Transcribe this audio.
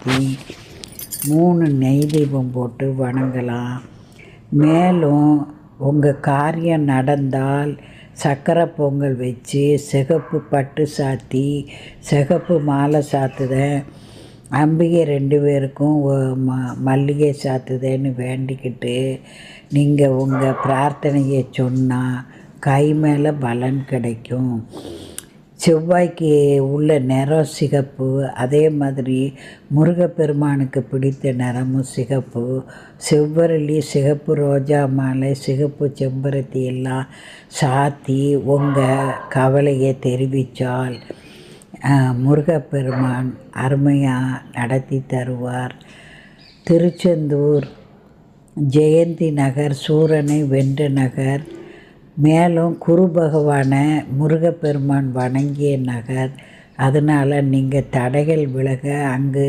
ஏற்றி 3 நெய் தீபம் போட்டு வணங்கலாம். மேலும் உங்கள் காரியம் நடந்தால் சக்கரை பொங்கல் வச்சு சிகப்பு பட்டு சாத்தி சிகப்பு மாலை சாத்துதேன், அம்பிகை 2 பேருக்கும் மல்லிகை சாத்துதேன்னு வேண்டிக்கிட்டு நீங்கள் உங்கள் பிரார்த்தனையை சொன்னால் கை மேலே பலன் கிடைக்கும். செவ்வாய்க்கு உள்ள நிறம் சிகப்பு. அதே மாதிரி முருகப்பெருமானுக்கு பிடித்த நிறமும் சிகப்பு. செவ்வரளி, சிகப்பு ரோஜா மாலை, சிகப்பு செம்பருத்தி எல்லாம் சாத்தி உங்கள் கவலையை தெரிவித்தால் முருகப்பெருமான் அருமையாக நடத்தி தருவார். திருச்செந்தூர் ஜெயந்தி நகர், சூரனை வென்ற நகர், மேலும் குரு பகவானை முருகப்பெருமான் வணங்கிய நகர். அதனால் நீங்கள் தடைகள் விலக அங்கு